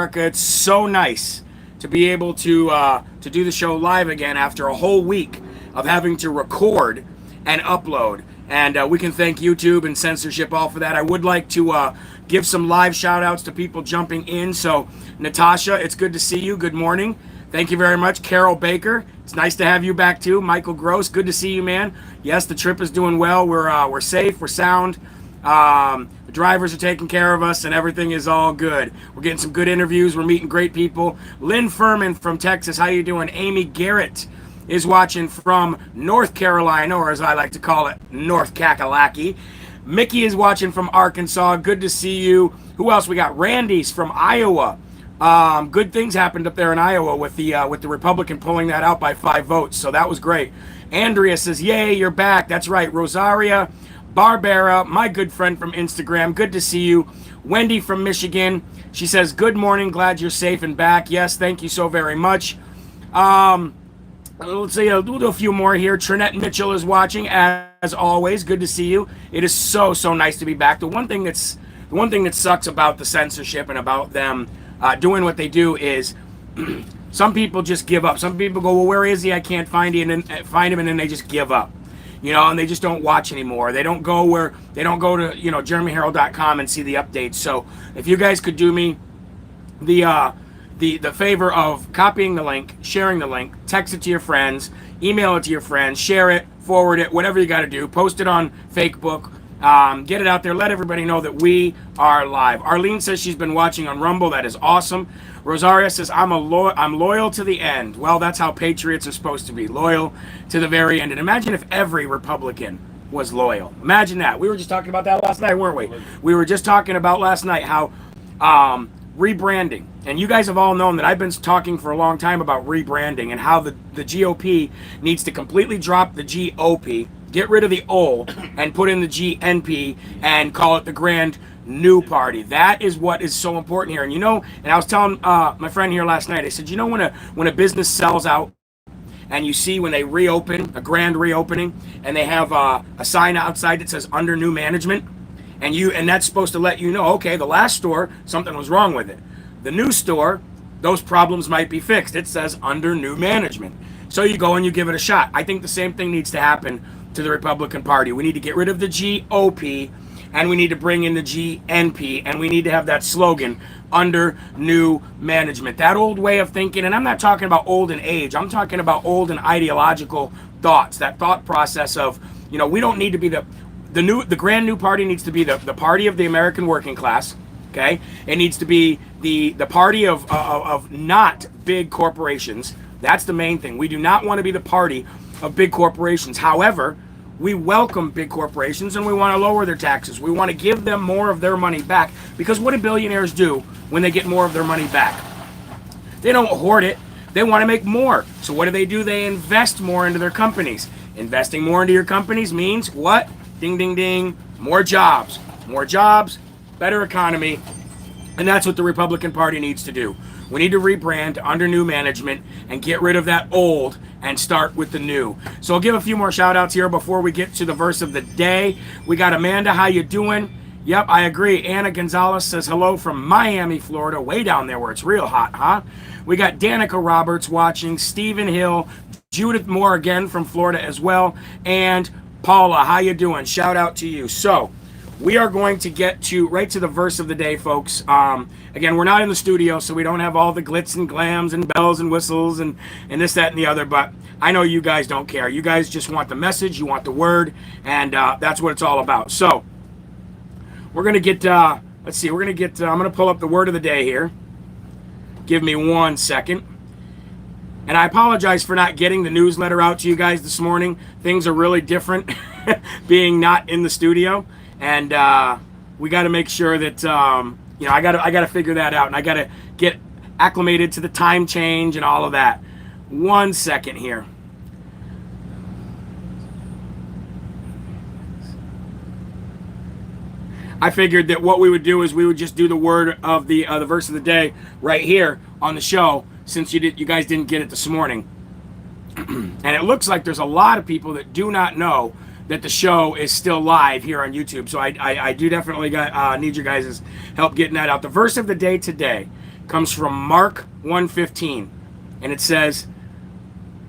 America. It's so nice to be able to do the show live again after a whole week of having to record and upload. And we can thank YouTube and censorship all for that. I would like to give some live shout outs to people jumping in. So Natasha, it's good to see you. Good morning. Thank you very much. Carol Baker, it's nice to have you back too. Michael Gross, good to see you, man. Yes, the trip is doing well. We're safe, we're sound. The drivers are taking care of us and everything is all good. We're getting some good interviews. We're meeting great people. Lynn Furman from Texas, how you doing? Amy Garrett is watching from North Carolina, or as I like to call it, North Kakalaki. Mickey is watching from Arkansas. Good to see you. Who else? We got Randy's from Iowa. Good things happened up there in Iowa with the Republican pulling that out by 5 votes, so that was great. Andrea says, yay, you're back. That's right. Rosaria Barbera, my good friend from Instagram, good to see you. Wendy from Michigan, she says, good morning, glad you're safe and back. Yes, thank you so very much. Let's see, we'll do a few more here. Trinette Mitchell is watching, as always. Good to see you. It is so nice to be back. The one thing that sucks about the censorship and about them doing what they do is some people just give up. Some people go, well, where is he? I can't find him, and then they just give up. And they just don't watch anymore. They don't go to, jeremyherrell.com and see the updates. So if you guys could do me the favor of copying the link, sharing the link, text it to your friends, email it to your friends, share it, forward it, whatever you got to do. Post it on Facebook. Get it out there. Let everybody know that we are live. Arlene says she's been watching on Rumble. That is awesome. Rosaria says, I'm loyal to the end. Well, that's how patriots are supposed to be, loyal to the very end. And imagine if every Republican was loyal. Imagine that. We were just talking about that last night, weren't we? We were just talking about last night how rebranding. And you guys have all known that I've been talking for a long time about rebranding and how the GOP needs to completely drop the GOP, get rid of the old, and put in the GNP and call it the Grand New Party. That is what is so important here. And and I was telling my friend here last night, I said, when a business sells out and you see when they reopen, a grand reopening, and they have a sign outside that says under new management, and that's supposed to let you know, okay, the last store, something was wrong with it. The new store, those problems might be fixed. It says under new management. So you go and you give it a shot. I think the same thing needs to happen to the Republican Party. We need to get rid of the GOP, and we need to bring in the GNP, and we need to have that slogan, under new management. That old way of thinking, and I'm not talking about old in age, I'm talking about old in ideological thoughts, that thought process of, we don't need to be the Grand New Party needs to be the party of the American working class, okay? It needs to be the party of not big corporations. That's the main thing. We do not want to be the party of big corporations. However, we welcome big corporations and we want to lower their taxes. We want to give them more of their money back, because what do billionaires do when they get more of their money back? They don't hoard it. They want to make more. So what do? They invest more into their companies. Investing more into your companies means what? Ding, ding, ding. More jobs. More jobs, better economy. And that's what the Republican Party needs to do. We need to rebrand under new management and get rid of that old and start with the new. So I'll give a few more shout outs here before we get to the verse of the day. We got Amanda, how you doing? Yep, I agree. Anna Gonzalez says hello from Miami, Florida, way down there where it's real hot, huh? We got Danica Roberts watching, Stephen Hill, Judith Moore again from Florida as well, and Paula, how you doing? Shout out to you. So we are going to get right to the verse of the day, folks. Again, we're not in the studio, so we don't have all the glitz and glams and bells and whistles and this, that, and the other, but I know you guys don't care. You guys just want the message, you want the word, and that's what it's all about. So we're going to get, let's see, I'm going to pull up the word of the day here. Give me 1 second. And I apologize for not getting the newsletter out to you guys this morning. Things are really different being not in the studio. And we got to make sure that I got to figure that out, and I got to get acclimated to the time change and all of that. 1 second here. I figured that what we would do is we would just do the word of the verse of the day right here on the show, since you guys didn't get it this morning. And it looks like there's a lot of people that do not know that the show is still live here on YouTube. So I do definitely need your guys' help getting that out. The verse of the day today comes from Mark 1:15, and it says,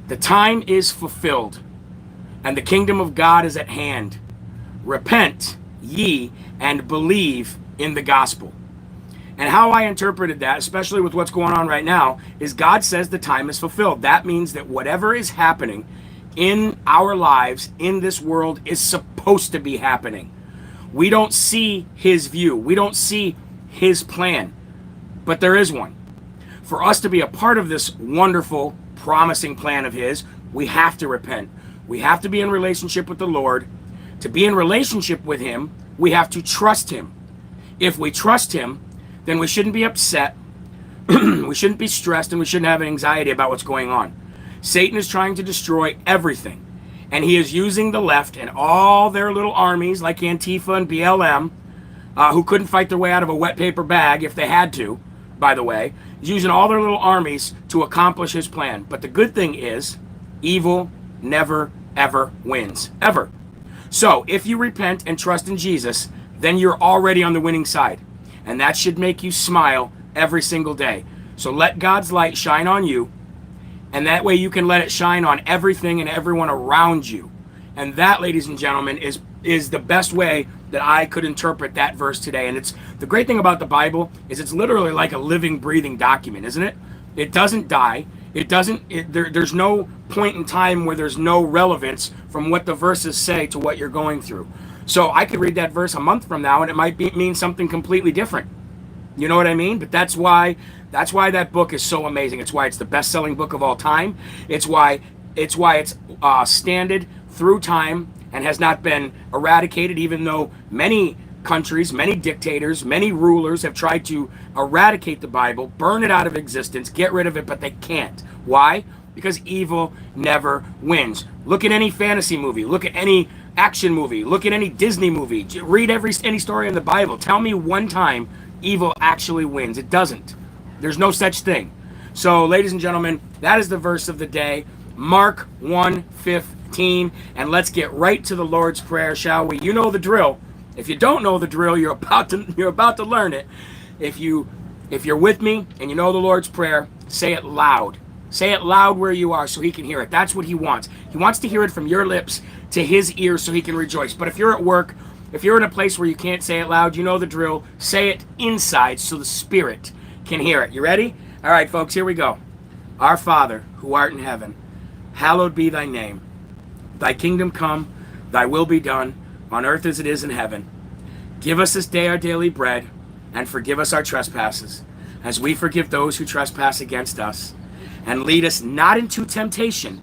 "The time is fulfilled, and the kingdom of God is at hand. Repent ye and believe in the gospel." And how I interpreted that, especially with what's going on right now, is God says the time is fulfilled. That means that whatever is happening in our lives, in this world, is supposed to be happening. We don't see his view. We don't see his plan. But there is one. For us to be a part of this wonderful, promising plan of his, we have to repent. We have to be in relationship with the Lord. To be in relationship with him, we have to trust him. If we trust him, then we shouldn't be upset, we shouldn't be stressed, and we shouldn't have anxiety about what's going on. Satan is trying to destroy everything, and he is using the left and all their little armies like Antifa and BLM, who couldn't fight their way out of a wet paper bag if they had to, by the way. He's using all their little armies to accomplish his plan. But the good thing is, evil never, ever wins. Ever. So, if you repent and trust in Jesus, then you're already on the winning side. And that should make you smile every single day. So let God's light shine on you, and that way you can let it shine on everything and everyone around you. And that, ladies and gentlemen, is the best way that I could interpret that verse today. And it's the great thing about the Bible is it's literally like a living, breathing document, isn't it? It doesn't die. There's no point in time where there's no relevance from what the verses say to what you're going through. So I could read that verse a month from now and it might mean something completely different. You know what I mean? But that's why that book is so amazing. It's why it's the best-selling book of all time. It's why it's standed through time and has not been eradicated, even though many countries, many dictators, many rulers have tried to eradicate the Bible, burn it out of existence, get rid of it, but they can't. Why? Because evil never wins. Look at any fantasy movie. Look at any action movie. Look at any Disney movie. Read any story in the Bible. Tell me one time evil actually wins. It doesn't. There's no such thing. So, ladies and gentlemen, that is the verse of the day, Mark 1:15, and let's get right to the Lord's Prayer, shall we? You know the drill. If you don't know the drill, you're about to learn it. If you're with me and you know the Lord's Prayer, say it loud. Say it loud where you are so he can hear it. That's what he wants. He wants to hear it from your lips to his ears so he can rejoice. But if you're at work, if you're in a place where you can't say it loud, you know the drill. Say it inside so the Spirit can hear it. You ready? All right, folks, here we go. Our Father, who art in heaven, hallowed be thy name. Thy kingdom come, thy will be done, on earth as it is in heaven. Give us this day our daily bread, and forgive us our trespasses, as we forgive those who trespass against us. And lead us not into temptation,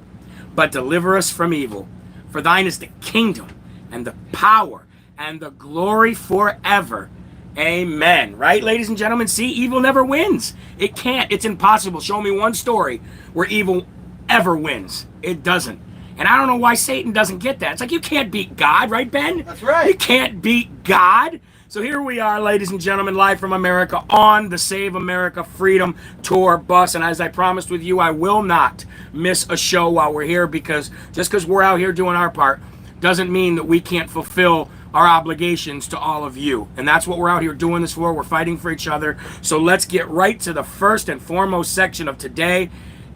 but deliver us from evil. For thine is the kingdom, and the power, and the glory forever. Amen. Right, ladies and gentlemen? See, evil never wins. It can't. It's impossible. Show me one story where evil ever wins. It doesn't. And I don't know why Satan doesn't get that. It's like, you can't beat God, right, Ben? That's right. You can't beat God. So here we are, ladies and gentlemen, live from America on the Save America Freedom Tour bus. And as I promised with you, I will not miss a show while we're here, because just because we're out here doing our part doesn't mean that we can't fulfill our obligations to all of you. And that's what we're out here doing this for. We're fighting for each other. So let's get right to the first and foremost section of today.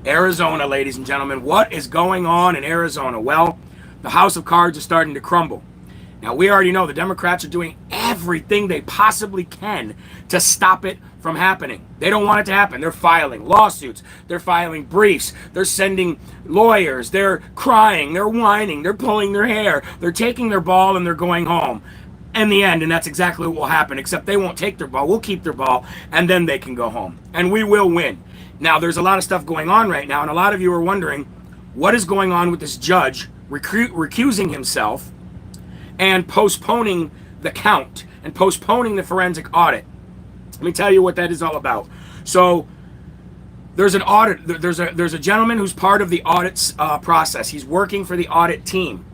Arizona, ladies and gentlemen. What is going on in Arizona? Well, the house of cards is starting to crumble. Now, we already know the Democrats are doing everything they possibly can to stop it from happening. They don't want it to happen. They're filing lawsuits. They're filing briefs. They're sending lawyers. They're crying. They're whining. They're pulling their hair. They're taking their ball and they're going home. In the end, and that's exactly what will happen, except they won't take their ball. We'll keep their ball, and then they can go home. And we will win. Now, there's a lot of stuff going on right now, and a lot of you are wondering, what is going on with this judge recusing himself and postponing the count and postponing the forensic audit? Let me tell you what that is all about. So there's an audit. There's a gentleman who's part of the audit process. He's working for the audit team.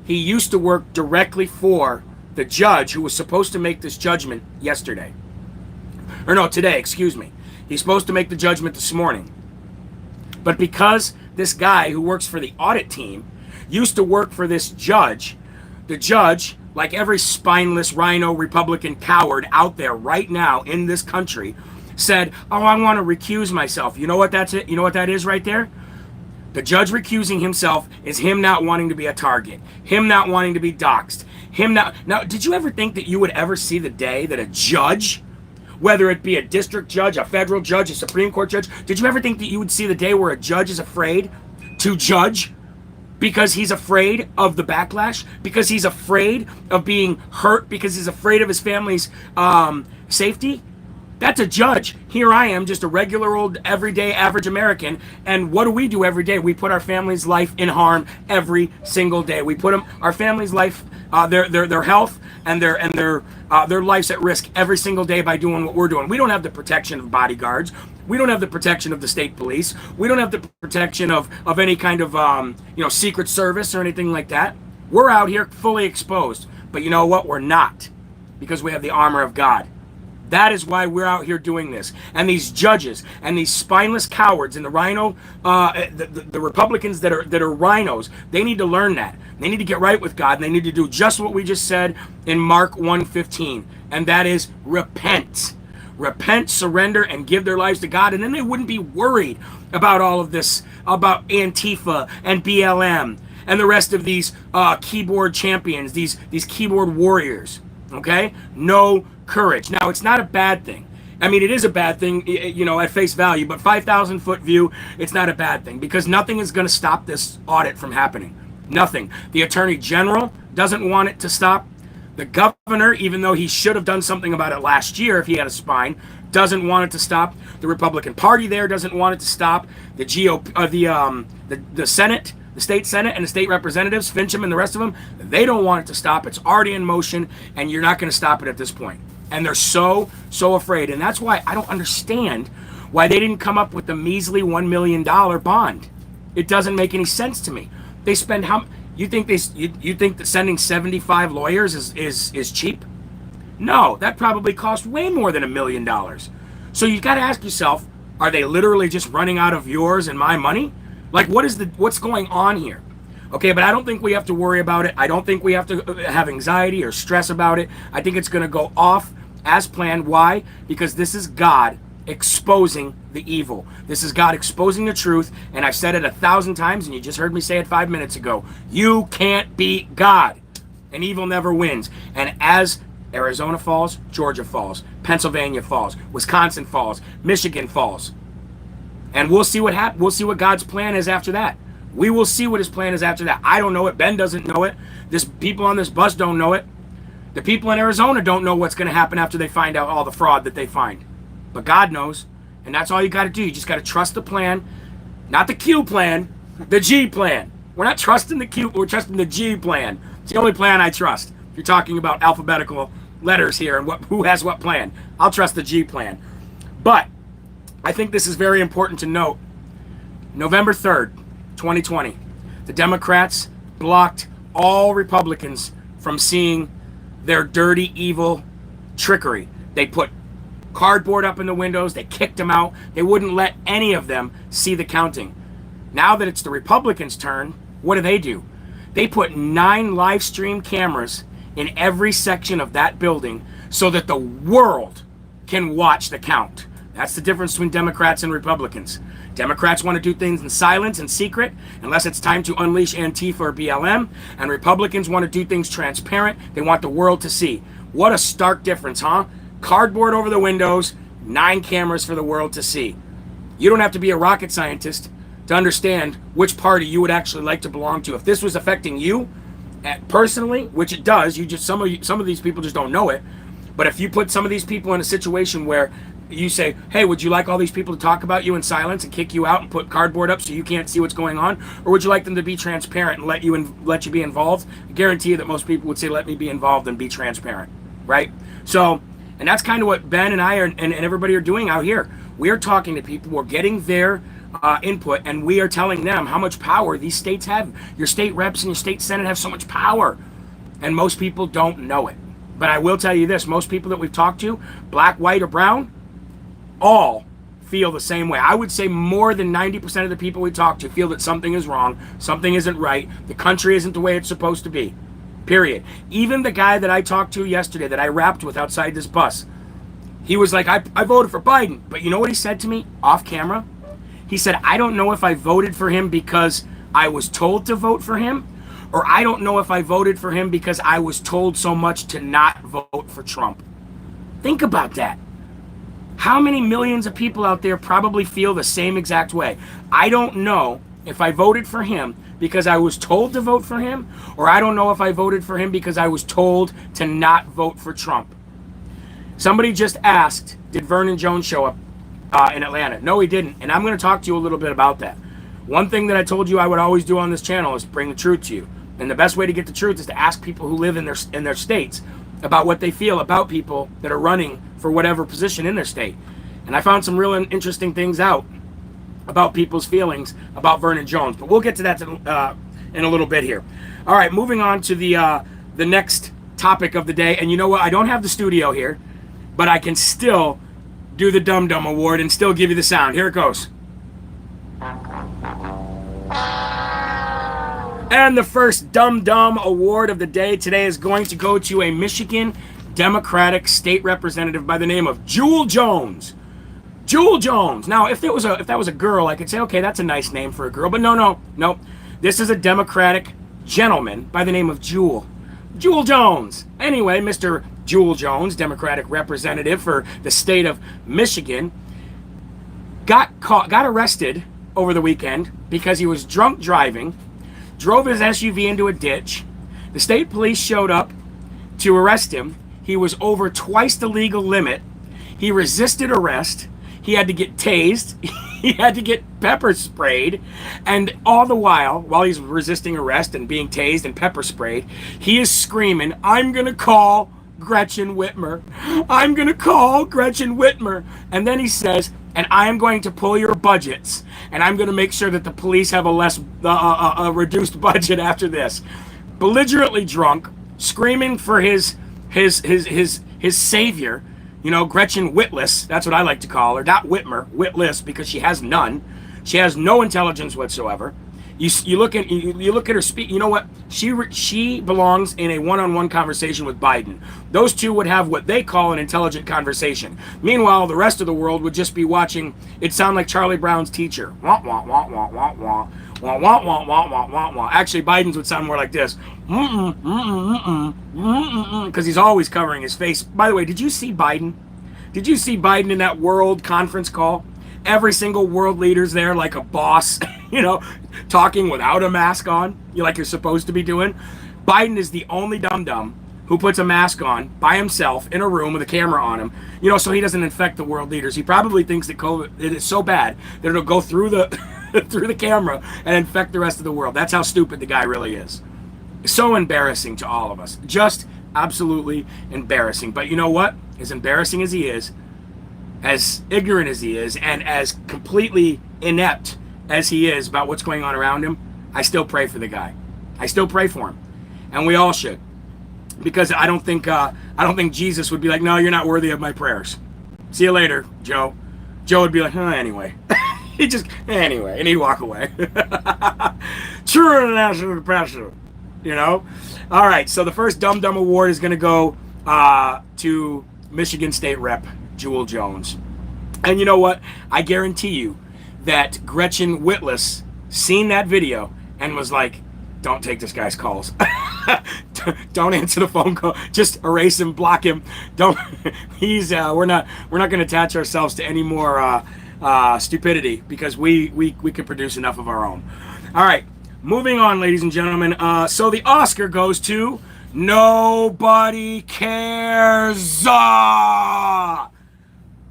He used to work directly for the judge who was supposed to make this judgment yesterday. Or no, today, excuse me. He's supposed to make the judgment this morning. But because this guy who works for the audit team used to work for this judge, the judge, like every spineless rhino Republican coward out there right now in this country, said, oh, I want to recuse myself. You know what that's it? You know what that is right there? The judge recusing himself is him not wanting to be a target, him not wanting to be doxxed, him not. Now, did you ever think that you would ever see the day that a judge, whether it be a district judge, a federal judge, a Supreme Court judge, did you ever think that you would see the day where a judge is afraid to judge because he's afraid of the backlash, because he's afraid of being hurt, because he's afraid of his family's safety? That's a judge. Here I am, just a regular old, everyday, average American. And what do we do every day? We put our family's life in harm every single day. We put our family's life, their health, and their lives at risk every single day by doing what we're doing. We don't have the protection of bodyguards. We don't have the protection of the state police. We don't have the protection of any kind of Secret Service or anything like that. We're out here fully exposed. But you know what? We're not, because we have the armor of God. That is why we're out here doing this. And these judges and these spineless cowards and the rhino, the Republicans that are rhinos, they need to learn that. They need to get right with God. And they need to do just what we just said in Mark 1:15. And that is repent. Repent, surrender, and give their lives to God. And then they wouldn't be worried about all of this, about Antifa and BLM and the rest of these keyboard champions, these keyboard warriors. Okay? No courage. Now, it's not a bad thing. I mean, it is a bad thing, at face value, but 5,000 foot view, it's not a bad thing, because nothing is going to stop this audit from happening. Nothing. The Attorney General doesn't want it to stop. The governor, even though he should have done something about it last year if he had a spine, doesn't want it to stop. The Republican Party there doesn't want it to stop. The GOP, the Senate, the state Senate and the state representatives, Fincham and the rest of them, they don't want it to stop. It's already in motion, and you're not going to stop it at this point. And they're so afraid. And that's why I don't understand why they didn't come up with the measly $1 million bond. It doesn't make any sense to me. They spend how... You think that sending 75 lawyers is cheap? No, that probably cost way more than $1 million. So you got to ask yourself, are they literally just running out of yours and my money? Like, what's going on here? Okay, but I don't think we have to worry about it. I don't think we have to have anxiety or stress about it. I think it's going to go off as planned. Why? Because this is God exposing the evil. This is God exposing the truth, and I've said it 1,000 times, and you just heard me say it 5 minutes ago. You can't beat God, and evil never wins. And as Arizona falls, Georgia falls, Pennsylvania falls, Wisconsin falls, Michigan falls, and we'll see what happens. We'll see what God's plan is after that. We will see what his plan is after that. I don't know it. Ben doesn't know it. People on this bus don't know it. The people in Arizona don't know what's going to happen after they find out all the fraud that they find. But God knows, and that's all you got to do. You just got to trust the plan, not the Q plan, the G plan. We're not trusting the Q, we're trusting the G plan. It's the only plan I trust. If you're talking about alphabetical letters here and who has what plan, I'll trust the G plan. But I think this is very important to note. November 3rd, 2020, the Democrats blocked all Republicans from seeing their dirty, evil trickery. They put cardboard up in the windows. They kicked them out. They wouldn't let any of them see the counting. Now that it's the Republicans' turn, what do? They put 9 live stream cameras in every section of that building so that the world can watch the count. That's the difference between Democrats and Republicans. Democrats want to do things in silence and secret unless it's time to unleash Antifa or BLM, and Republicans want to do things transparent. They want the world to see. What a stark difference, huh? Cardboard over the windows, 9 cameras for the world to see. You don't have to be a rocket scientist to understand which party you would actually like to belong to. If this was affecting you personally, which it does, some of these people just don't know it. But if you put some of these people in a situation where you say, hey, would you like all these people to talk about you in silence and kick you out and put cardboard up so you can't see what's going on? Or would you like them to be transparent and let you be involved? I guarantee you that most people would say, let me be involved and be transparent, right? So, and that's kind of what Ben and I and everybody are doing out here. We're talking to people, we're getting their input, and we are telling them how much power these states have. Your state reps and your state senate have so much power, and most people don't know it. But I will tell you this, most people that we've talked to, black, white, or brown, all feel the same way. I would say more than 90% of the people we talk to feel that something is wrong, something isn't right, the country isn't the way it's supposed to be. Period. Even the guy that I talked to yesterday that I rapped with outside this bus, He was like, I voted for Biden. But you know what he said to me off camera? He said, I don't know if I voted for him because I was told to vote for him, or I don't know if I voted for him because I was told so much to not vote for Trump. Think about that. How many millions of people out there probably feel the same exact way? I don't know if I voted for him because I was told to vote for him, or I don't know if I voted for him because I was told to not vote for Trump. Somebody just asked, did Vernon Jones show up in Atlanta? No, he didn't. And I'm going to talk to you a little bit about that. One thing that I told you I would always do on this channel is bring the truth to you. And the best way to get the truth is to ask people who live in their states about what they feel about people that are running for whatever position in their state. And I found some real interesting things out about people's feelings about Vernon Jones. But we'll get to that in a little bit here. All right, moving on to the next topic of the day. And you know what? I don't have the studio here, but I can still do the Dum Dum Award and still give you the sound. Here it goes. And the first Dum Dum Award of the day today is going to go to a Michigan Democratic state representative by the name of Jewel Jones. Jewel Jones. Now, if that was a girl, I could say, okay, that's a nice name for a girl. But no. This is a Democratic gentleman by the name of Jewel Jones. Anyway, Mr. Jewel Jones, Democratic representative for the state of Michigan, got arrested over the weekend because he was drunk driving, drove his SUV into a ditch. The state police showed up to arrest him. He was over twice the legal limit. He resisted arrest. He had to get tased. He had to get pepper sprayed. And all the while he's resisting arrest and being tased and pepper sprayed, he is screaming, I'm going to call Gretchen Whitmer. I'm going to call Gretchen Whitmer. And then he says, and I am going to pull your budgets. And I'm going to make sure that the police have a reduced budget after this. Belligerently drunk, screaming for his savior, Gretchen Whitless. That's what I like to call her. Not Whitmer, Whitless, because she has none. She has no intelligence whatsoever. You look at her speak. You know what? She belongs in a one-on-one conversation with Biden. Those two would have what they call an intelligent conversation. Meanwhile, the rest of the world would just be watching it sound like Charlie Brown's teacher. Wah wah wah wah wah wah. Wah wah wah wah wah wah wah. Actually, Biden's would sound more like this. Because he's always covering his face. By the way, did you see Biden? Did you see Biden in that world conference call? Every single world leader's there like a boss, talking without a mask on, like you're supposed to be doing. Biden is the only dum-dum who puts a mask on by himself in a room with a camera on him, so he doesn't infect the world leaders. He probably thinks that COVID is so bad that it'll go through the through the camera and infect the rest of the world. That's how stupid the guy really is. So embarrassing to all of us. Just absolutely embarrassing. But you know what? As embarrassing as he is, as ignorant as he is, and as completely inept as he is about what's going on around him, I still pray for the guy. I still pray for him, and we all should, because I don't think Jesus would be like, no, you're not worthy of my prayers. See you later, Joe. Joe would be like, anyway. Anyway, and he'd walk away. True international pressure, All right, so the first Dum Dum Award is going to go to Michigan State Rep Jewel Jones. And you know what? I guarantee you that Gretchen Whitless seen that video and was like, don't take this guy's calls. Don't answer the phone call. Just erase him, block him. Don't. We're not going to attach ourselves to any more stupidity, because we can produce enough of our own. All right, moving on, ladies and gentlemen. So the Oscar goes to Nobody Cares.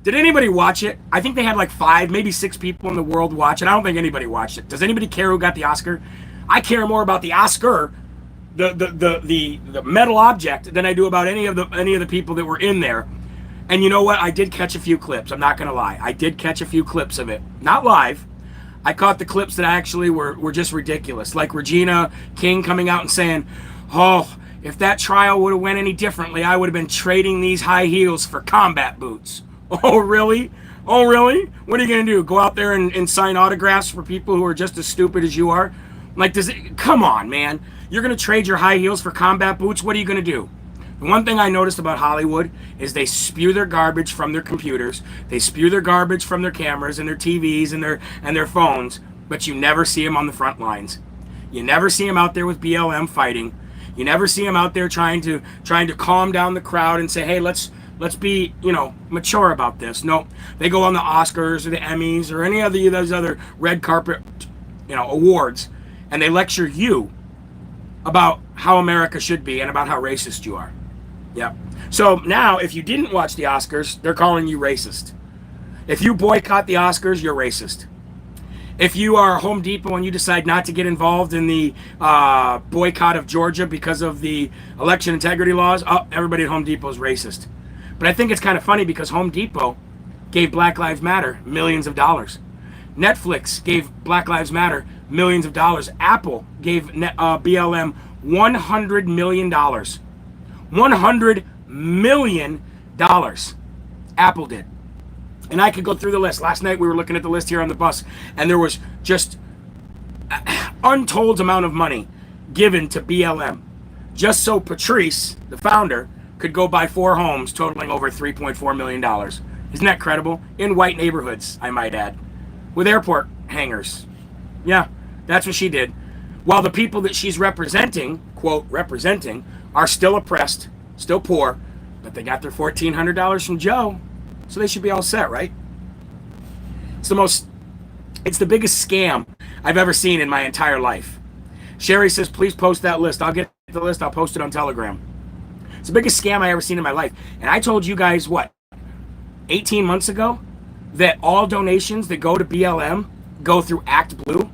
Did anybody watch it? I think they had like 5, maybe 6 people in the world watch it. I don't think anybody watched it. Does anybody care who got the Oscar? I care more about the Oscar, the metal object, than I do about any of the people that were in there. And you know what? I did catch a few clips. I'm not going to lie. I did catch a few clips of it. Not live. I caught the clips that actually were just ridiculous. Like Regina King coming out and saying, oh, if that trial would have went any differently, I would have been trading these high heels for combat boots. Oh, really? Oh, really? What are you going to do? Go out there and sign autographs for people who are just as stupid as you are? Like, come on, man. You're going to trade your high heels for combat boots? What are you going to do? The one thing I noticed about Hollywood is they spew their garbage from their computers, they spew their garbage from their cameras and their TVs and their phones, but you never see them on the front lines. You never see them out there with BLM fighting. You never see them out there trying to calm down the crowd and say, hey, let's be, mature about this. No, they go on the Oscars or the Emmys or any of those other red carpet, awards, and they lecture you about how America should be and about how racist you are. Yep. So now, if you didn't watch the Oscars, they're calling you racist. If you boycott the Oscars, you're racist. If you are Home Depot and you decide not to get involved in the boycott of Georgia because of the election integrity laws, everybody at Home Depot is racist. But I think it's kind of funny because Home Depot gave Black Lives Matter millions of dollars. Netflix gave Black Lives Matter millions of dollars. Apple gave BLM $100 million. $100 million. Apple did. And I could go through the list. Last night we were looking at the list here on the bus, and there was just untold amount of money given to BLM just so Patrice, the founder, could go buy 4 homes totaling over $3.4 million. Isn't that credible? In white neighborhoods, I might add, with airport hangars. Yeah, that's what she did. While the people that she's representing, quote, representing, are still oppressed, still poor, but they got their $1,400 from Joe, so they should be all set, right? It's the biggest scam I've ever seen in my entire life. Sherry says, please post that list. I'll get the list. I'll post it on Telegram. It's the biggest scam I ever seen in my life. And I told you guys, 18 months ago, that all donations that go to BLM go through Act Blue.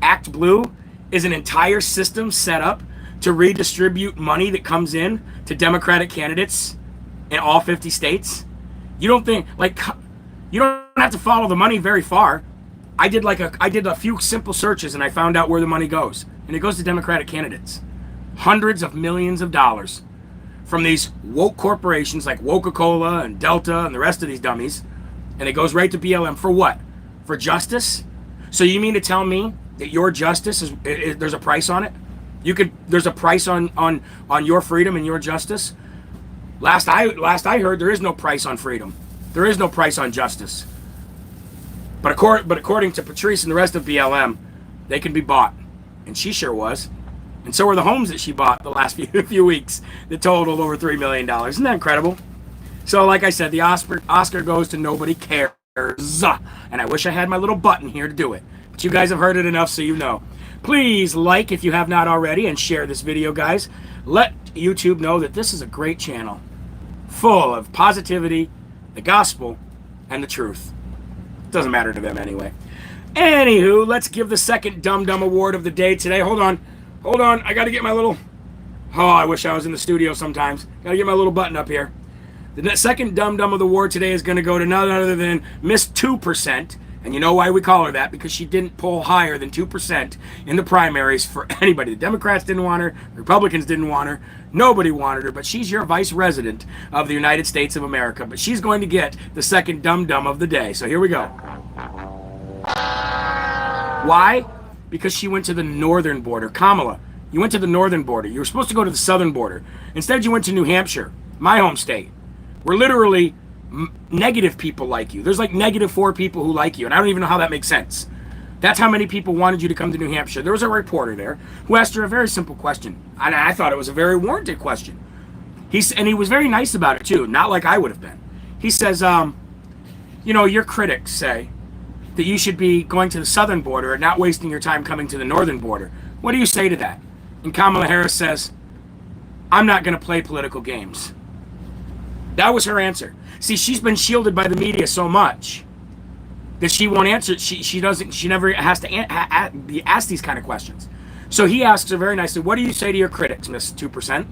Act Blue is an entire system set up to redistribute money that comes in to Democratic candidates in all 50 states. You don't have to follow the money very far. I did a few simple searches and I found out where the money goes. And it goes to Democratic candidates. Hundreds of millions of dollars from these woke corporations like Coca-Cola and Delta and the rest of these dummies. And it goes right to BLM for what? For justice? So you mean to tell me that your justice is there's a price on it? There's a price on your freedom and your justice? Last I heard, there is no price on freedom. There is no price on justice. But according to Patrice and the rest of BLM, they can be bought. And she sure was. And so were the homes that she bought the last few weeks that totaled over $3 million. Isn't that incredible? So like I said, the Oscar goes to Nobody Cares. And I wish I had my little button here to do it. But you guys have heard it enough so you know. Please like if you have not already and share this video, guys. Let YouTube know that this is a great channel full of positivity, the gospel, and the truth. Doesn't matter to them anyway. Anywho, let's give the second Dum Dum Award of the day today. Hold on. I got to get my little... Oh, I wish I was in the studio sometimes. Got to get my little button up here. The second Dum Dum of the award today is going to go to none other than Miss 2%. And you know why we call her that? Because she didn't poll higher than 2% in the primaries for anybody. The Democrats didn't want her. The Republicans didn't want her. Nobody wanted her. But she's your vice president of the United States of America. But she's going to get the second Dum Dum of the day. So here we go. Why? Because she went to the northern border. Kamala, you went to the northern border. You were supposed to go to the southern border. Instead, you went to New Hampshire, my home state. We're literally negative people like you. There's like -4 people who like you, and I don't even know how that makes sense. That's how many people wanted you to come to New Hampshire. There was a reporter there who asked her a very simple question, and I thought it was a very warranted question. He was very nice about it too, not like I would have been. He says, your critics say that you should be going to the southern border and not wasting your time coming to the northern border. What do you say to that? And Kamala Harris says, I'm not going to play political games. That was her answer. See, she's been shielded by the media so much that she won't answer. She never has to be asked these kind of questions. So he asks her very nicely, what do you say to your critics, Miss 2%?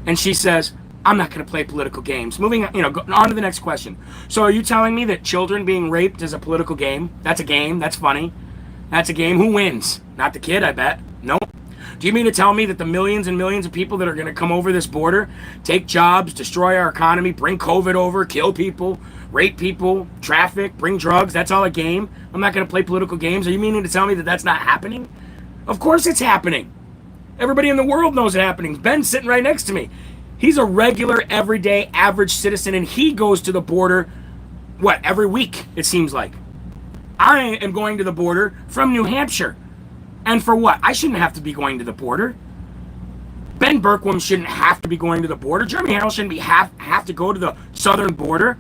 And she says, I'm not going to play political games. Moving on to the next question. So are you telling me that children being raped is a political game? That's a game. That's funny. That's a game. Who wins? Not the kid, I bet. No. Do you mean to tell me that the millions and millions of people that are going to come over this border, take jobs, destroy our economy, bring COVID over, kill people, rape people, traffic, bring drugs, that's all a game? I'm not going to play political games. Are you meaning to tell me that that's not happening? Of course it's happening. Everybody in the world knows it's happening. Ben's sitting right next to me. He's a regular, everyday, average citizen, and he goes to the border, what, every week, it seems like. I am going to the border from New Hampshire. And for what? I shouldn't have to be going to the border. Ben Berkwam shouldn't have to be going to the border. Jeremy Herrell shouldn't have to go to the southern border.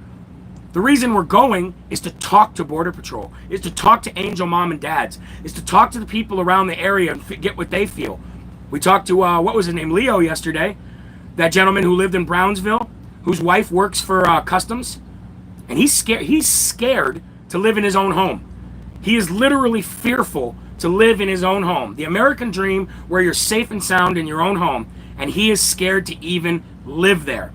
The reason we're going is to talk to Border Patrol, is to talk to Angel Mom and Dads, is to talk to the people around the area and get what they feel. We talked to, what was his name, Leo yesterday, that gentleman who lived in Brownsville, whose wife works for Customs, and he's scared to live in his own home. He is literally fearful to live in his own home. The American dream where you're safe and sound in your own home, and he is scared to even live there.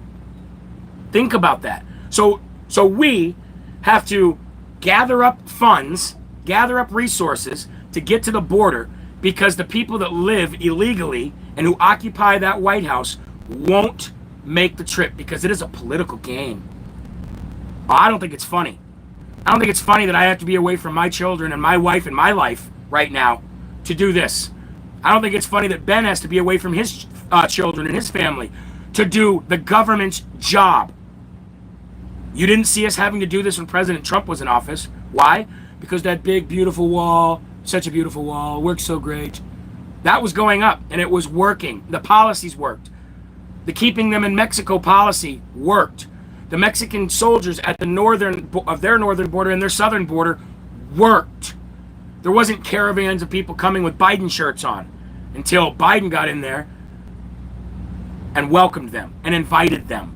Think about that. So we have to gather up funds, gather up resources to get to the border because the people that live illegally and who occupy that White House won't make the trip because it is a political game. I don't think it's funny. I don't think it's funny that I have to be away from my children and my wife and my life right now to do this. I don't think it's funny that Ben has to be away from his children and his family to do the government's job. You didn't see us having to do this when President Trump was in office. Why? Because that big, beautiful wall, such a beautiful wall, works so great. That was going up, and it was working. The policies worked. The keeping them in Mexico policy worked. The Mexican soldiers at the northern border and their southern border worked. There wasn't caravans of people coming with Biden shirts on until Biden got in there and welcomed them and invited them.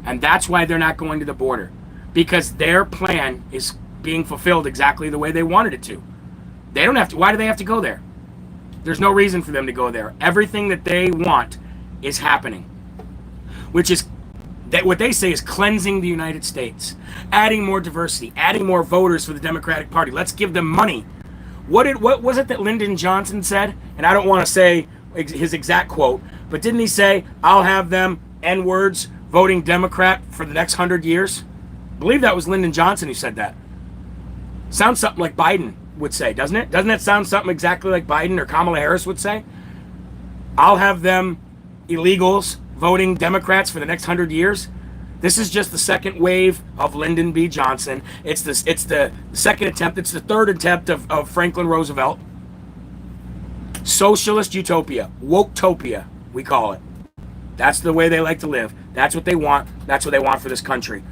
And that's why they're not going to the border, because their plan is being fulfilled exactly the way they wanted it to. They don't have to. Why do they have to go there? There's no reason for them to go there. Everything that they want is happening, which is that what they say is cleansing the United States, adding more diversity, adding more voters for the Democratic Party. Let's give them money. What was it that Lyndon Johnson said? And I don't want to say his exact quote, but didn't he say, "I'll have them N-words voting Democrat for the next 100 years"? I believe that was Lyndon Johnson who said that. Sounds something like Biden would say, doesn't it? Doesn't that sound something exactly like Biden or Kamala Harris would say? I'll have them illegals voting Democrats for the next 100 years. This is just the second wave of Lyndon B. Johnson. It's the second attempt. It's the third attempt of Franklin Roosevelt. Socialist utopia, woketopia, we call it. That's the way they like to live. That's what they want. That's what they want for this country.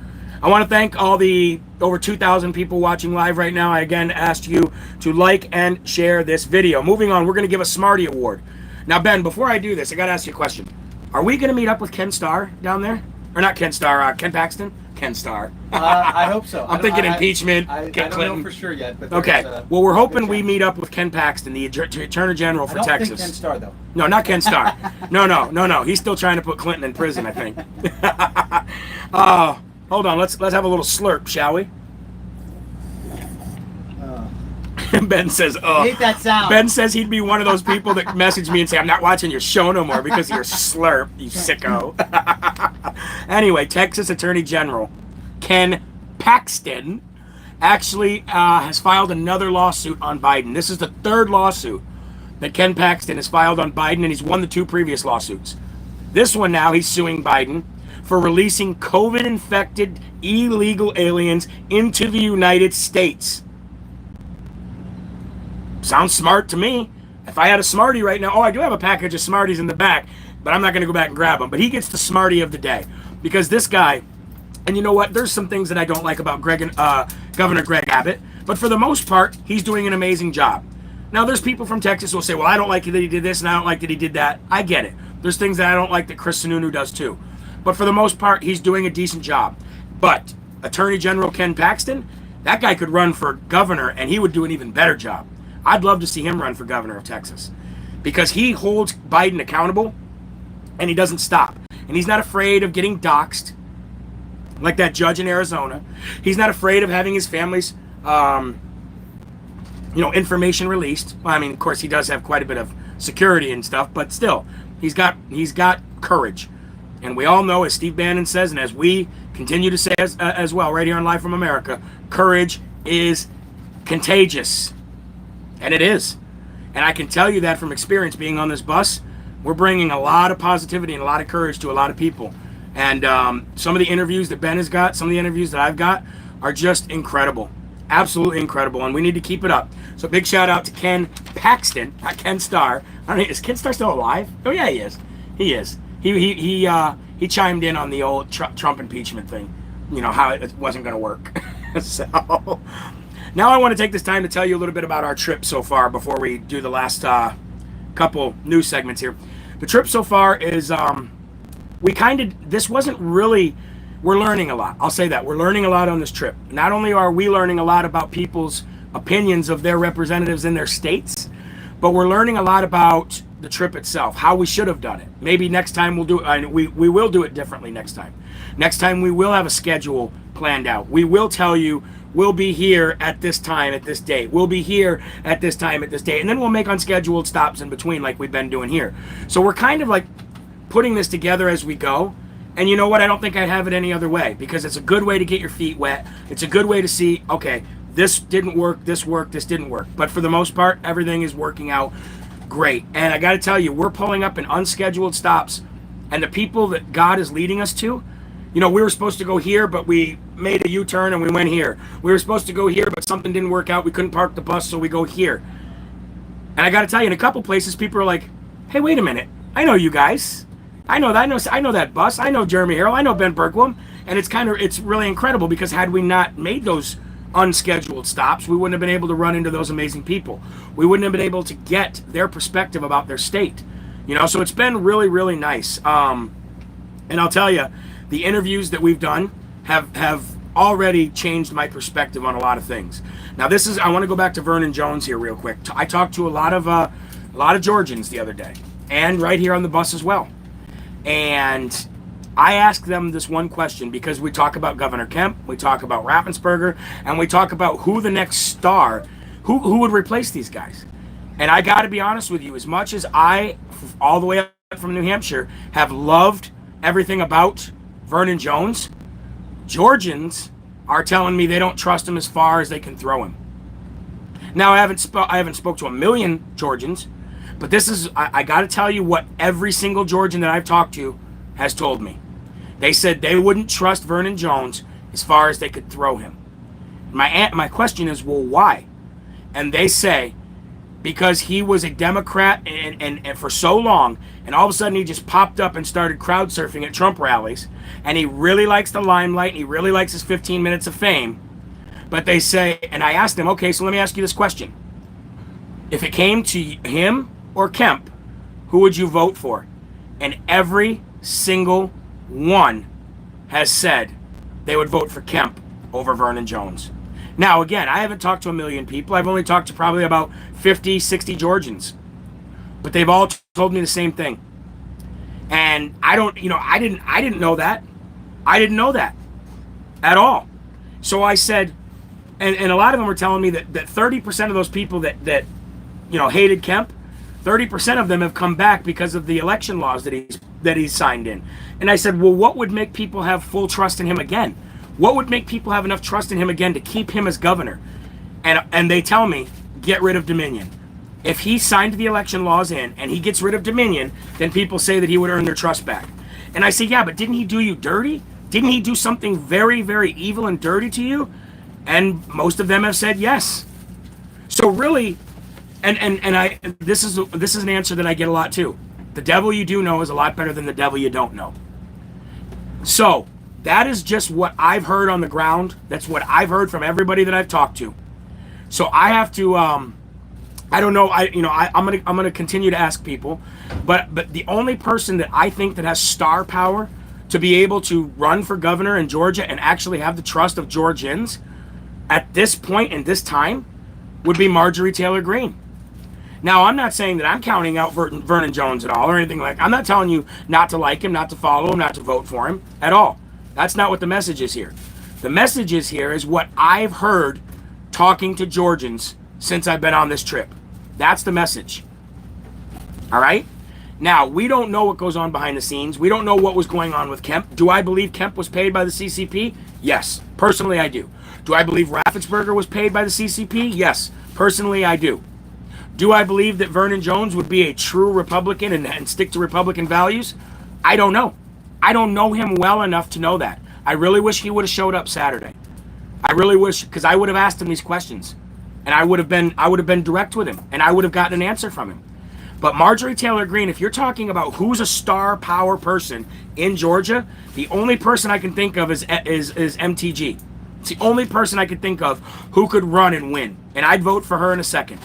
I want to thank all the over 2,000 people watching live right now. I again asked you to like and share this video. Moving on, we're going to give a Smarty Award. Now, Ben, before I do this, I got to ask you a question. Are we going to meet up with Ken Starr down there? Or not Ken Starr, Ken Paxton? Ken Starr. I hope so. I'm thinking impeachment. I Ken don't Clinton. know for sure yet. But okay. Well, we're hoping we meet up with Ken Paxton, the Attorney General for Texas. I don't think Ken Starr, though. No, not Ken Starr. No. He's still trying to put Clinton in prison, I think. Hold on. Let's have a little slurp, shall we? Ben says, I hate that sound. Ben says he'd be one of those people that message me and say, "I'm not watching your show no more because of your slurp, you sicko." Anyway, Texas Attorney General Ken Paxton actually has filed another lawsuit on Biden. This is the third lawsuit that Ken Paxton has filed on Biden, and he's won the two previous lawsuits. This one now, he's suing Biden for releasing COVID-infected illegal aliens into the United States. Sounds smart to me. If I had a Smartie right now, I do have a package of Smarties in the back, but I'm not going to go back and grab them. But he gets the Smartie of the day because this guy, and you know what? There's some things that I don't like about Governor Greg Abbott, but for the most part, he's doing an amazing job. Now, there's people from Texas who will say, "Well, I don't like that he did this, and I don't like that he did that." I get it. There's things that I don't like that Chris Sununu does too. But for the most part, he's doing a decent job. But Attorney General Ken Paxton, that guy could run for governor, and he would do an even better job. I'd love to see him run for governor of Texas because he holds Biden accountable and he doesn't stop. And he's not afraid of getting doxxed like that judge in Arizona. He's not afraid of having his family's, information released. Well, I mean, of course, he does have quite a bit of security and stuff, but still, he's got courage. And we all know, as Steve Bannon says, and as we continue to say as well right here on Live from America, courage is contagious. And it is. And I can tell you that from experience being on this bus. We're bringing a lot of positivity and a lot of courage to a lot of people. And some of the interviews that Ben has got, some of the interviews that I've got are just incredible. Absolutely incredible. And we need to keep it up. So big shout out to Ken Paxton, not Ken Starr. I don't know, is Ken Starr still alive? Oh yeah, he is. He is. He chimed in on the old Trump impeachment thing. You know, how it wasn't going to work. So now I want to take this time to tell you a little bit about our trip so far before we do the last couple news segments here. The trip so far is this wasn't really, we're learning a lot. I'll say that. We're learning a lot on this trip. Not only are we learning a lot about people's opinions of their representatives in their states, but we're learning a lot about the trip itself, how we should have done it. Maybe next time we'll do it, we will do it differently next time. Next time we will have a schedule planned out. We will tell you, we'll be here at this time, at this date. We'll be here at this time, at this date. And then we'll make unscheduled stops in between like we've been doing here. So we're kind of like putting this together as we go. And you know what? I don't think I'd have it any other way, because it's a good way to get your feet wet. It's a good way to see, okay, this didn't work, this worked, this didn't work. But for the most part, everything is working out great. And I got to tell you, we're pulling up in unscheduled stops. And the people that God is leading us to, you know, we were supposed to go here, but we made a U-turn and we went here. We were supposed to go here, but something didn't work out. We couldn't park the bus, so we go here. And I got to tell you, in a couple places, people are like, hey, wait a minute. I know you guys. I know that bus. I know Jeremy Herrell. I know Ben Bergwam. And it's really incredible, because had we not made those unscheduled stops, we wouldn't have been able to run into those amazing people. We wouldn't have been able to get their perspective about their state. You know, so it's been really, really nice. And I'll tell you, the interviews that we've done have already changed my perspective on a lot of things. Now, I want to go back to Vernon Jones here real quick. I talked to a lot of Georgians the other day, and right here on the bus as well. And I asked them this one question, because we talk about Governor Kemp, we talk about Raffensperger, and we talk about who the next star, who would replace these guys. And I got to be honest with you, as much as I, all the way up from New Hampshire, have loved everything about Vernon Jones, Georgians are telling me they don't trust him as far as they can throw him. Now, I haven't spoke to a million Georgians, but this is, I got to tell you what every single Georgian that I've talked to has told me. They said they wouldn't trust Vernon Jones as far as they could throw him. My question is, well, why? And they say, because he was a Democrat and for so long, and all of a sudden he just popped up and started crowd surfing at Trump rallies, and he really likes the limelight, and he really likes his 15 minutes of fame. But they say, and I asked him, okay, so let me ask you this question. If it came to him or Kemp, who would you vote for? And every single one has said they would vote for Kemp over Vernon Jones. Now, again, I haven't talked to a million people. I've only talked to probably about 50, 60 Georgians. But they've all told me the same thing. And I didn't know that. I didn't know that at all. So I said, and a lot of them were telling me that 30% of those people that hated Kemp, 30% of them have come back because of the election laws that he's signed in. And I said, well, what would make people have full trust in him again? What would make people have enough trust in him again to keep him as governor? And they tell me, get rid of Dominion. If he signed the election laws in and he gets rid of Dominion, then people say that he would earn their trust back. And I say, yeah, but didn't he do you dirty? Didn't he do something very, very evil and dirty to you? And most of them have said yes. So really, this is an answer that I get a lot too. The devil you do know is a lot better than the devil you don't know. So that is just what I've heard on the ground. That's what I've heard from everybody that I've talked to. So I have to, I don't know. I'm gonna continue to ask people, but the only person that I think that has star power to be able to run for governor in Georgia and actually have the trust of Georgians at this point in this time would be Marjorie Taylor Greene. Now, I'm not saying that I'm counting out Vernon Jones at all or anything like that. I'm not telling you not to like him, not to follow him, not to vote for him at all. That's not what the message is here. The message is here is what I've heard talking to Georgians since I've been on this trip. That's the message. All right? Now, we don't know what goes on behind the scenes. We don't know what was going on with Kemp. Do I believe Kemp was paid by the CCP? Yes. Personally, I do. Do I believe Raffensperger was paid by the CCP? Yes. Personally, I do. Do I believe that Vernon Jones would be a true Republican and stick to Republican values? I don't know. I don't know him well enough to know that. I really wish he would have showed up Saturday. I really wish, because I would have asked him these questions, and I would have been direct with him, and I would have gotten an answer from him. But Marjorie Taylor Greene, if you're talking about who's a star power person in Georgia, the only person I can think of is MTG. It's the only person I could think of who could run and win, and I'd vote for her in a second.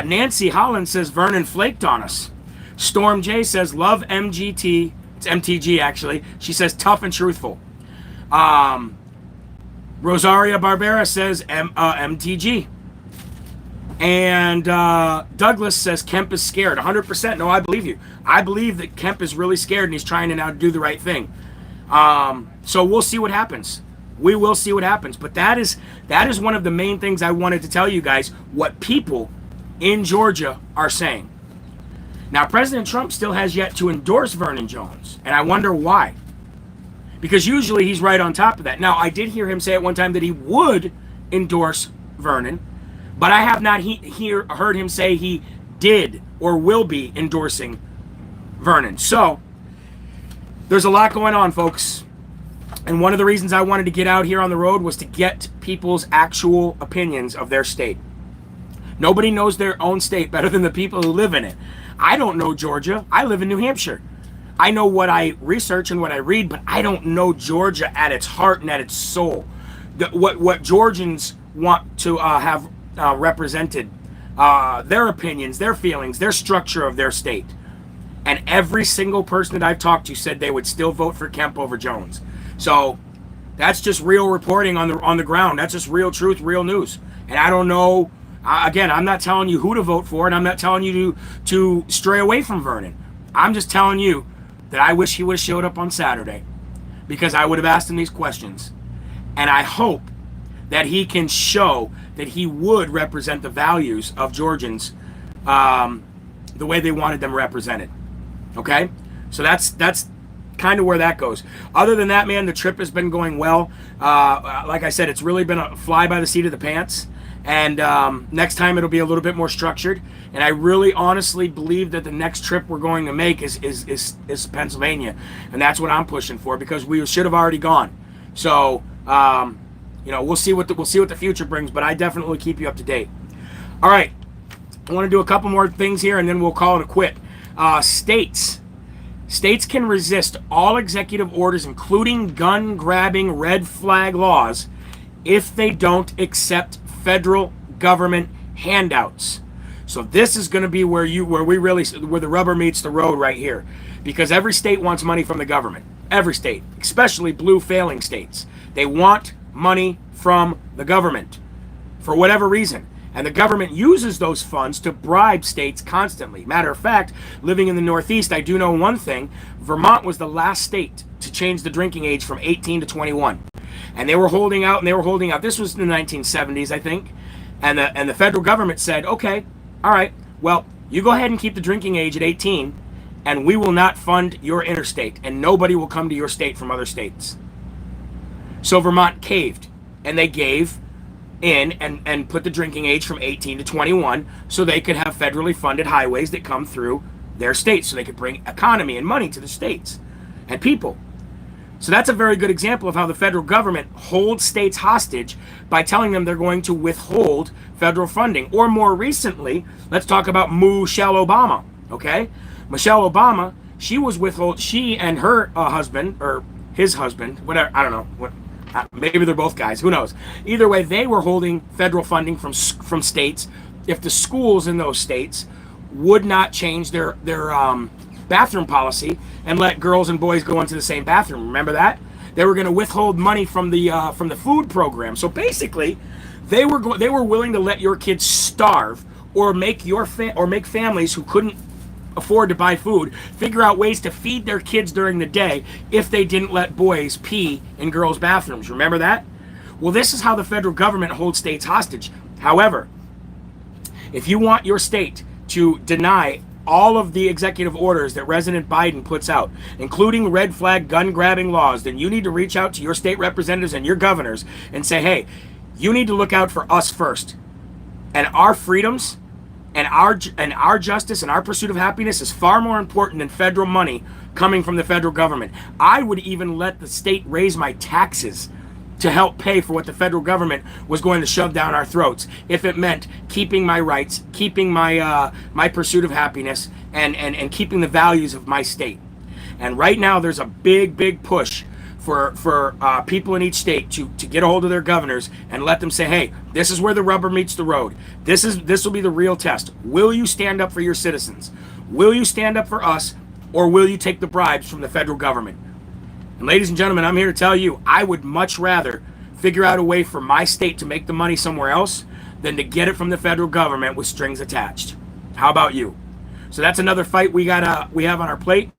Nancy Holland says Vernon flaked on us. Storm J says love MGT. It's MTG actually. She says tough and truthful. Rosaria Barbera says MTG. And Douglas says Kemp is scared. 100%. No, I believe you. I believe that Kemp is really scared and he's trying to now do the right thing. So we'll see what happens. We will see what happens. But that is one of the main things I wanted to tell you guys, what people in Georgia are saying. Now, President Trump still has yet to endorse Vernon Jones, and I wonder why. Because usually he's right on top of that. Now, I did hear him say at one time that he would endorse Vernon, but I have not heard him say he did or will be endorsing Vernon. So, there's a lot going on, folks. And one of the reasons I wanted to get out here on the road was to get people's actual opinions of their state. Nobody knows their own state better than the people who live in it. I don't know Georgia. I live in New Hampshire. I know what I research and what I read, but I don't know Georgia at its heart and at its soul. What Georgians want to have represented, their opinions, their feelings, their structure of their state. And every single person that I've talked to said they would still vote for Kemp over Jones. So that's just real reporting on the ground. That's just real truth, real news. And I don't know. Again, I'm not telling you who to vote for, and I'm not telling you to stray away from Vernon. I'm just telling you that I wish he would have showed up on Saturday, because I would have asked him these questions. And I hope that he can show that he would represent the values of Georgians the way they wanted them represented. Okay? So that's kind of where that goes. Other than that, man, the trip has been going well. Like I said, it's really been a fly by the seat of the pants. And next time it'll be a little bit more structured. And I really honestly believe that the next trip we're going to make is Pennsylvania. And that's what I'm pushing for, because we should have already gone. So, we'll see what the future brings, but I definitely keep you up to date. All right. I want to do a couple more things here, and then we'll call it a quit. States can resist all executive orders, including gun-grabbing red flag laws, if they don't accept federal government handouts. So this is going to be where the rubber meets the road right here, because every state wants money from the government. Every state, especially blue failing states, they want money from the government for whatever reason. And the government uses those funds to bribe states constantly. Matter of fact, living in the Northeast, I do know one thing. Vermont was the last state to change the drinking age from 18 to 21. And they were holding out. This was in the 1970s, I think. And the federal government said, okay, all right, well, you go ahead and keep the drinking age at 18, and we will not fund your interstate, and nobody will come to your state from other states. So Vermont caved, and they gave in and put the drinking age from 18 to 21 so they could have federally funded highways that come through their states, so they could bring economy and money to the states and people. So that's a very good example of how the federal government holds states hostage by telling them they're going to withhold federal funding. Or more recently, let's talk about Michelle Obama, okay? Michelle Obama, she and her husband, or his husband, whatever, I don't know, maybe they're both guys, who knows? Either way, they were holding federal funding from states if the schools in those states would not change their bathroom policy and let girls and boys go into the same bathroom. Remember that? They were going to withhold money from the food program. So basically, they were willing to let your kids starve, or make families who couldn't afford to buy food figure out ways to feed their kids during the day if they didn't let boys pee in girls' bathrooms. Remember that? Well, this is how the federal government holds states hostage. However, if you want your state to deny all of the executive orders that President Biden puts out, including red flag gun grabbing laws, then you need to reach out to your state representatives and your governors and say, hey, you need to look out for us first. And our freedoms And our justice and our pursuit of happiness is far more important than federal money coming from the federal government. I would even let the state raise my taxes to help pay for what the federal government was going to shove down our throats, if it meant keeping my rights, keeping my my pursuit of happiness, and keeping the values of my state. And right now, there's a big push for people in each state to get a hold of their governors and let them say, hey, this is where the rubber meets the road. This will be the real test. Will you stand up for your citizens? Will you stand up for us, or will you take the bribes from the federal government? And ladies and gentlemen, I'm here to tell you, I would much rather figure out a way for my state to make the money somewhere else than to get it from the federal government with strings attached. How about you? So that's another fight we have on our plate.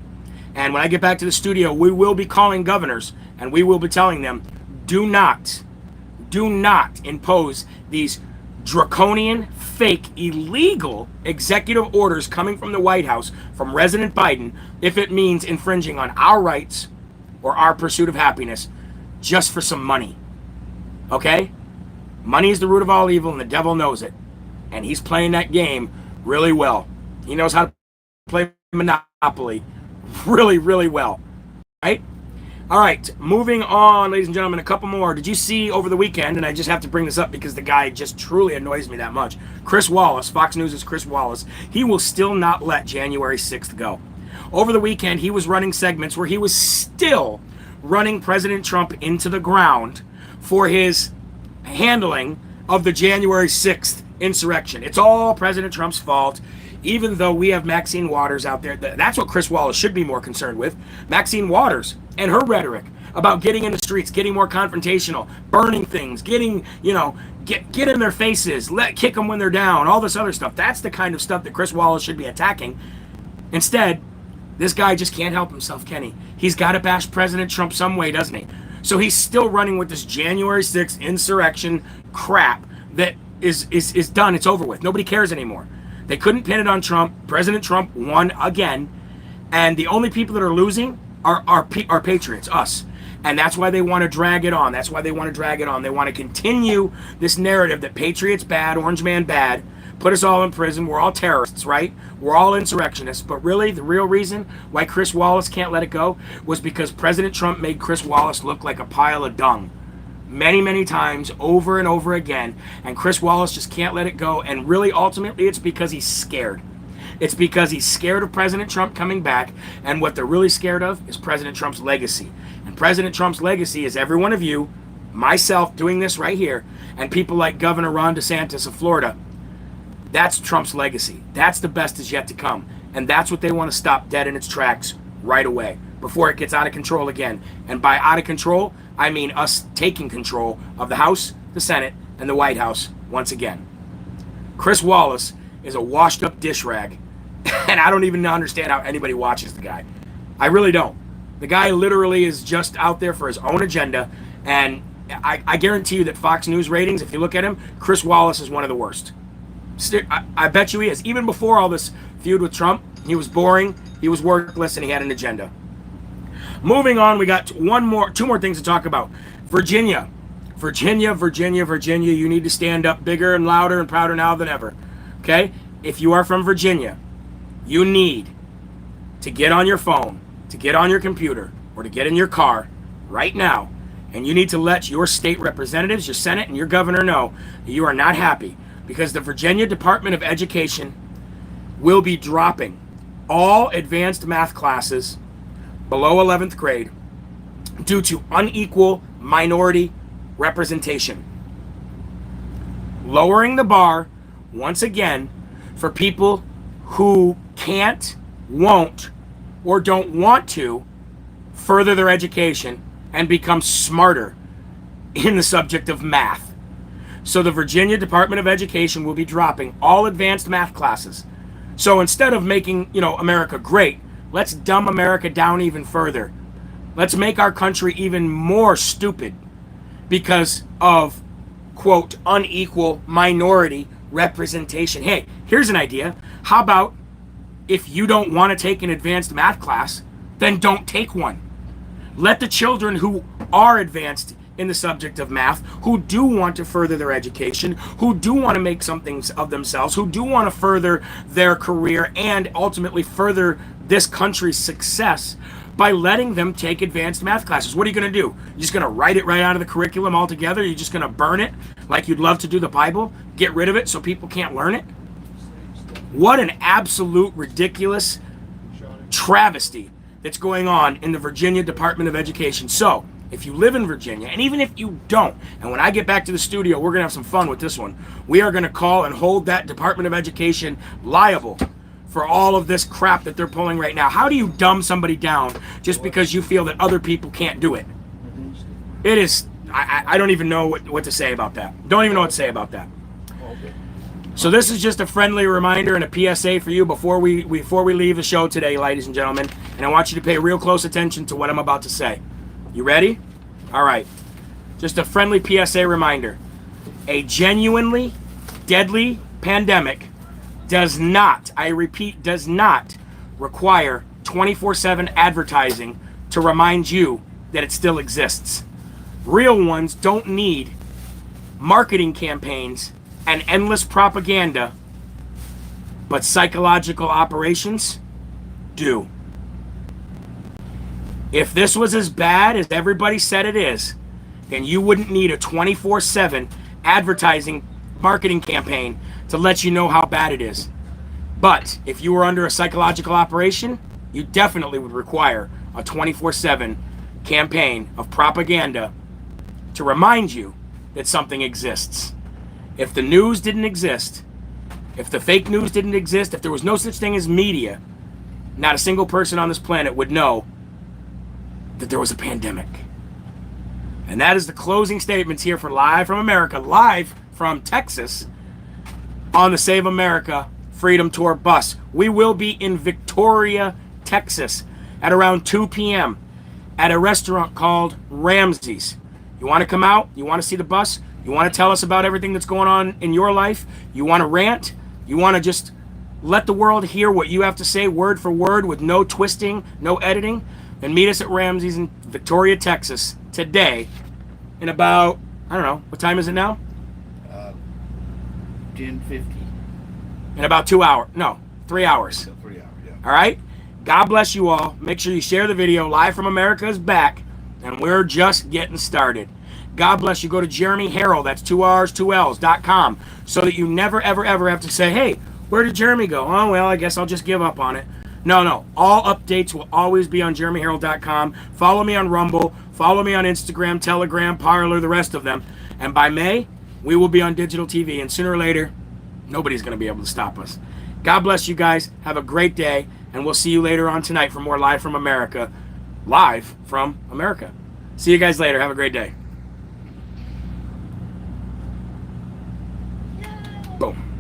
And when I get back to the studio, we will be calling governors and we will be telling them, do not impose these draconian, fake, illegal executive orders coming from the White House, from President Biden, if it means infringing on our rights or our pursuit of happiness just for some money. Okay? Money is the root of all evil, and the devil knows it. And he's playing that game really well. He knows how to play Monopoly really well. Right? All right, moving on, ladies and gentlemen, a couple more. Did you see over the weekend, and I just have to bring this up because the guy just truly annoys me that much, Chris Wallace, Fox News' Chris Wallace, he will still not let January 6th go. Over the weekend, he was running segments where he was still running President Trump into the ground for his handling of the January 6th insurrection. It's all President Trump's fault, even though we have Maxine Waters out there. That's what Chris Wallace should be more concerned with. Maxine Waters and her rhetoric about getting in the streets, getting more confrontational, burning things, getting, get in their faces, kick them when they're down, all this other stuff. That's the kind of stuff that Chris Wallace should be attacking. Instead, this guy just can't help himself, can he? He's got to bash President Trump some way, doesn't he? So he's still running with this January 6th insurrection crap that is done. It's over with. Nobody cares anymore. They couldn't pin it on Trump. President Trump won again. And the only people that are losing are patriots, us. And that's why they want to drag it on. That's why they want to drag it on. They want to continue this narrative that patriots bad, orange man bad, put us all in prison. We're all terrorists, right? We're all insurrectionists. But really, the real reason why Chris Wallace can't let it go was because President Trump made Chris Wallace look like a pile of dung many times, over and over again. And Chris Wallace just can't let it go. And really, ultimately, it's because he's scared. It's because he's scared of President Trump coming back. And what they're really scared of is President Trump's legacy. And President Trump's legacy is every one of you, myself doing this right here, and people like Governor Ron DeSantis of Florida. That's Trump's legacy. That's the best is yet to come. And that's what they want to stop dead in its tracks right away before it gets out of control again. And by out of control, I mean us taking control of the House, the Senate, and the White House once again. Chris Wallace is a washed up dish rag. And I don't even understand how anybody watches the guy. I really don't. The guy literally is just out there for his own agenda. And I guarantee you that Fox News ratings, if you look at him, Chris Wallace is one of the worst. I bet you he is. Even before all this feud with Trump, he was boring, he was worthless, and he had an agenda. Moving on, we got two more things to talk about. Virginia, you need to stand up bigger and louder and prouder now than ever. Okay? If you are from Virginia, you need to get on your phone, to get on your computer, or to get in your car right now, and you need to let your state representatives, your Senate, and your governor know that you are not happy because the Virginia Department of Education will be dropping all advanced math classes below 11th grade due to unequal minority representation. Lowering the bar, once again, for people who can't, won't, or don't want to further their education and become smarter in the subject of math. So the Virginia Department of Education will be dropping all advanced math classes. So instead of making, America great, let's dumb America down even further. Let's make our country even more stupid because of, quote, unequal minority representation. Hey, here's an idea. How about if you don't want to take an advanced math class, then don't take one. Let the children who are advanced in the subject of math, who do want to further their education, who do want to make something of themselves, who do want to further their career and ultimately further this country's success by letting them take advanced math classes. What are you going to do? You're just going to write it right out of the curriculum altogether? You're just going to burn it like you'd love to do the Bible? Get rid of it so people can't learn it? What an absolute ridiculous travesty that's going on in the Virginia Department of Education. So, if you live in Virginia, and even if you don't, and when I get back to the studio, we're going to have some fun with this one. We are going to call and hold that Department of Education liable for all of this crap that they're pulling right now. How do you dumb somebody down just because you feel that other people can't do it? It is, I don't even know what to say about that. Don't even know what to say about that. So this is just a friendly reminder and a PSA for you before we leave the show today, ladies and gentlemen. And I want you to pay real close attention to what I'm about to say. You ready? All right. Just a friendly PSA reminder. A genuinely deadly pandemic does not, I repeat, does not require 24/7 advertising to remind you that it still exists. Real ones don't need marketing campaigns and endless propaganda, but psychological operations do. If this was as bad as everybody said it is, then you wouldn't need a 24/7 advertising marketing campaign to let you know how bad it is. But if you were under a psychological operation, you definitely would require a 24/7 campaign of propaganda to remind you that something exists. If the news didn't exist, if the fake news didn't exist, if there was no such thing as media, not a single person on this planet would know that there was a pandemic. And that is the closing statements here for Live from America, live from Texas on the Save America Freedom Tour bus. We will be in Victoria, Texas at around 2 p.m. at a restaurant called Ramsey's. You want to come out? You want to see the bus? You want to tell us about everything that's going on in your life? You want to rant? You want to just let the world hear what you have to say word for word with no twisting, no editing? Then meet us at Ramsey's in Victoria, Texas today in about, I don't know, what time is it now? 10:50. In about 2 hours. No, 3 hours. So 3 hours, yeah. All right? God bless you all. Make sure you share the video. Live from America is back, and we're just getting started. God bless you. Go to Jeremy Herrell, that's 2Rs2Ls.com, so that you never, ever, ever have to say, hey, where did Jeremy go? Oh, well, I guess I'll just give up on it. No. All updates will always be on JeremyHerrell.com. Follow me on Rumble. Follow me on Instagram, Telegram, Parler, the rest of them. And by May, we will be on digital TV. And sooner or later, nobody's going to be able to stop us. God bless you guys. Have a great day. And we'll see you later on tonight for more Live from America. Live from America. See you guys later. Have a great day.